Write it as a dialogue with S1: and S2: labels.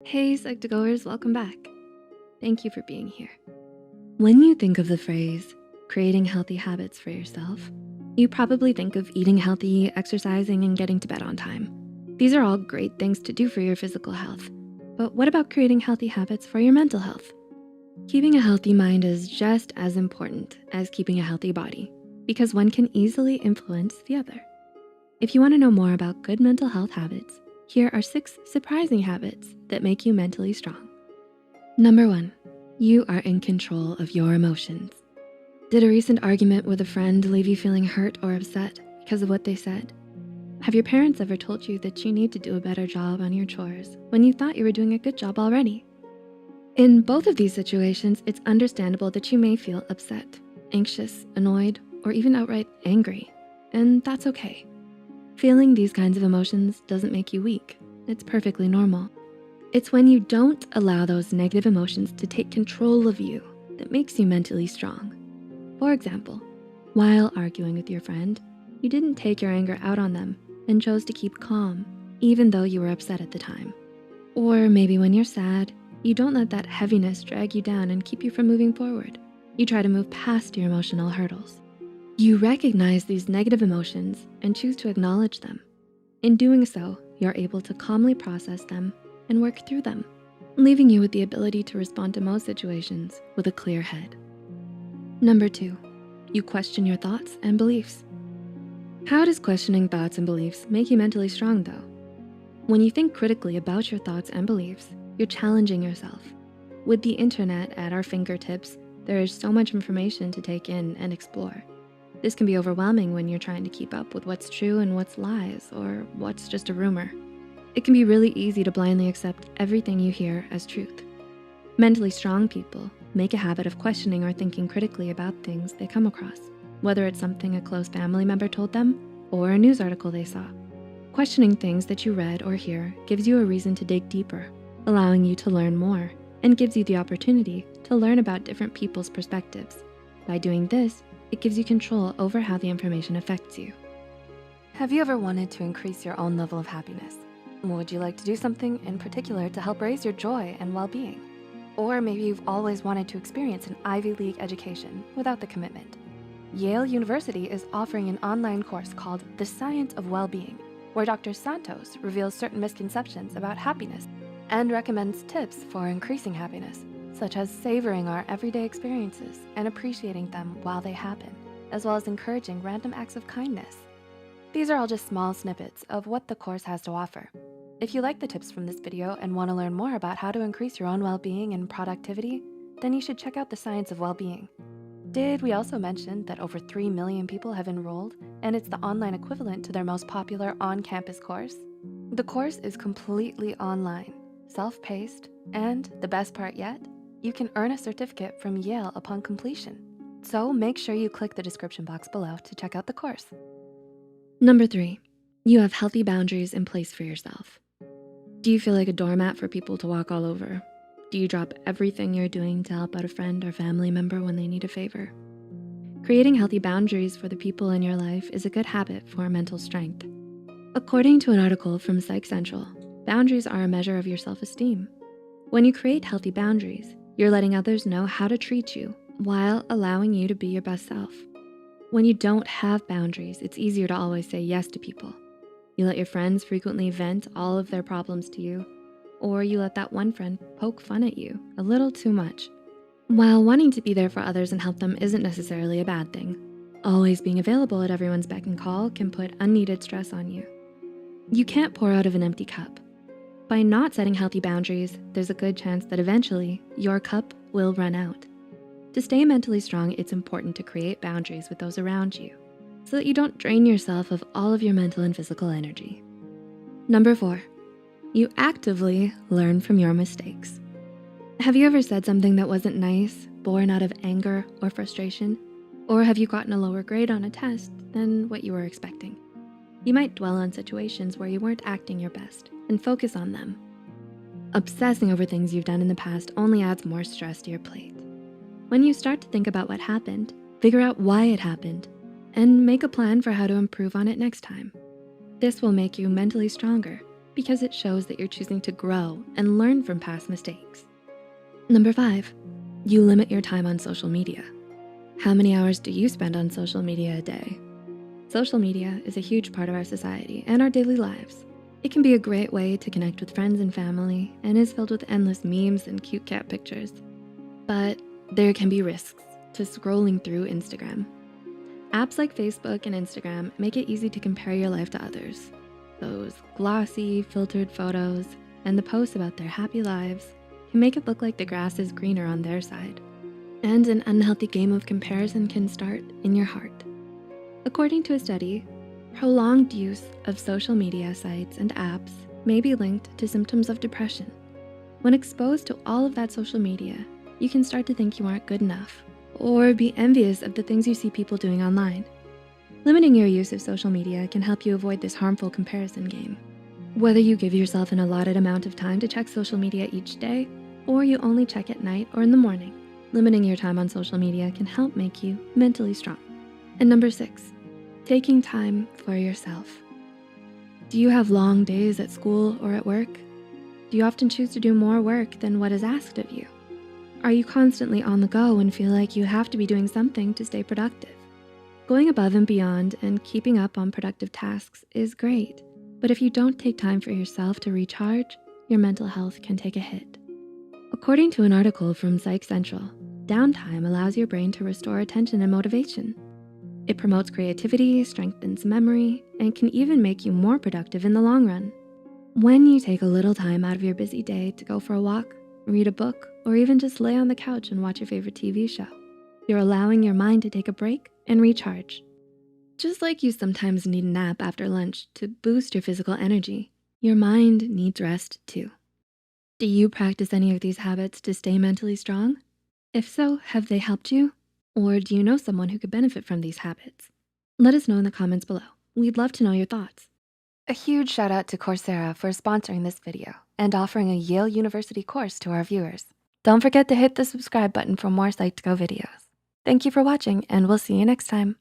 S1: Hey, Psych2Goers, welcome back. Thank you for being here. When you think of the phrase, creating healthy habits for yourself, you probably think of eating healthy, exercising, and getting to bed on time. These are all great things to do for your physical health. But what about creating healthy habits for your mental health? Keeping a healthy mind is just as important as keeping a healthy body because one can easily influence the other. If you wanna know more about good mental health habits, here are 6 surprising habits that make you mentally strong. Number 1, you are in control of your emotions. Did a recent argument with a friend leave you feeling hurt or upset because of what they said? Have your parents ever told you that you need to do a better job on your chores when you thought you were doing a good job already? In both of these situations, it's understandable that you may feel upset, anxious, annoyed, or even outright angry, and that's okay. Feeling these kinds of emotions doesn't make you weak. It's perfectly normal. It's when you don't allow those negative emotions to take control of you that makes you mentally strong. For example, while arguing with your friend, you didn't take your anger out on them and chose to keep calm, even though you were upset at the time. Or maybe when you're sad, you don't let that heaviness drag you down and keep you from moving forward. You try to move past your emotional hurdles. You recognize these negative emotions and choose to acknowledge them. In doing so, you're able to calmly process them and work through them, leaving you with the ability to respond to most situations with a clear head. Number 2, you question your thoughts and beliefs. How does questioning thoughts and beliefs make you mentally strong though? When you think critically about your thoughts and beliefs, you're challenging yourself. With the internet at our fingertips, there is so much information to take in and explore. This can be overwhelming when you're trying to keep up with what's true and what's lies or what's just a rumor. It can be really easy to blindly accept everything you hear as truth. Mentally strong people make a habit of questioning or thinking critically about things they come across, whether it's something a close family member told them or a news article they saw. Questioning things that you read or hear gives you a reason to dig deeper, allowing you to learn more, and gives you the opportunity to learn about different people's perspectives. By doing this, it gives you control over how the information affects you. Have you ever wanted to increase your own level of happiness? Would you like to do something in particular to help raise your joy and well-being? Or maybe you've always wanted to experience an Ivy League education without the commitment. Yale University is offering an online course called The Science of Well-Being, where Dr. Santos reveals certain misconceptions about happiness and recommends tips for increasing happiness, such as savoring our everyday experiences and appreciating them while they happen, as well as encouraging random acts of kindness. These are all just small snippets of what the course has to offer. If you like the tips from this video and wanna learn more about how to increase your own well-being and productivity, then you should check out The Science of Well-Being. Did we also mention that over 3 million people have enrolled and it's the online equivalent to their most popular on-campus course? The course is completely online, self-paced, and the best part yet, you can earn a certificate from Yale upon completion. So make sure you click the description box below to check out the course. Number 3, you have healthy boundaries in place for yourself. Do you feel like a doormat for people to walk all over? Do you drop everything you're doing to help out a friend or family member when they need a favor? Creating healthy boundaries for the people in your life is a good habit for mental strength. According to an article from Psych Central, boundaries are a measure of your self-esteem. When you create healthy boundaries, you're letting others know how to treat you while allowing you to be your best self. When you don't have boundaries, it's easier to always say yes to people. You let your friends frequently vent all of their problems to you, or you let that one friend poke fun at you a little too much. While wanting to be there for others and help them isn't necessarily a bad thing, always being available at everyone's beck and call can put unneeded stress on you. You can't pour out of an empty cup. By not setting healthy boundaries, there's a good chance that eventually your cup will run out. To stay mentally strong, it's important to create boundaries with those around you so that you don't drain yourself of all of your mental and physical energy. Number 4, you actively learn from your mistakes. Have you ever said something that wasn't nice, born out of anger or frustration? Or have you gotten a lower grade on a test than what you were expecting? You might dwell on situations where you weren't acting your best and focus on them. Obsessing over things you've done in the past only adds more stress to your plate. When you start to think about what happened, figure out why it happened, and make a plan for how to improve on it next time. This will make you mentally stronger because it shows that you're choosing to grow and learn from past mistakes. Number 5, you limit your time on social media. How many hours do you spend on social media a day? Social media is a huge part of our society and our daily lives. It can be a great way to connect with friends and family and is filled with endless memes and cute cat pictures. But there can be risks to scrolling through Instagram. Apps like Facebook and Instagram make it easy to compare your life to others. Those glossy, filtered photos and the posts about their happy lives can make it look like the grass is greener on their side. And an unhealthy game of comparison can start in your heart. According to a study, prolonged use of social media sites and apps may be linked to symptoms of depression. When exposed to all of that social media, you can start to think you aren't good enough or be envious of the things you see people doing online. Limiting your use of social media can help you avoid this harmful comparison game. Whether you give yourself an allotted amount of time to check social media each day, or you only check at night or in the morning, limiting your time on social media can help make you mentally strong. And number 6, taking time for yourself. Do you have long days at school or at work? Do you often choose to do more work than what is asked of you? Are you constantly on the go and feel like you have to be doing something to stay productive? Going above and beyond and keeping up on productive tasks is great, but if you don't take time for yourself to recharge, your mental health can take a hit. According to an article from Psych Central, downtime allows your brain to restore attention and motivation. It promotes creativity, strengthens memory, and can even make you more productive in the long run. When you take a little time out of your busy day to go for a walk, read a book, or even just lay on the couch and watch your favorite TV show, you're allowing your mind to take a break and recharge. Just like you sometimes need a nap after lunch to boost your physical energy, your mind needs rest too. Do you practice any of these habits to stay mentally strong? If so, have they helped you? Or do you know someone who could benefit from these habits? Let us know in the comments below. We'd love to know your thoughts. A huge shout out to Coursera for sponsoring this video and offering a Yale University course to our viewers. Don't forget to hit the subscribe button for more Psych2Go videos. Thank you for watching, and we'll see you next time.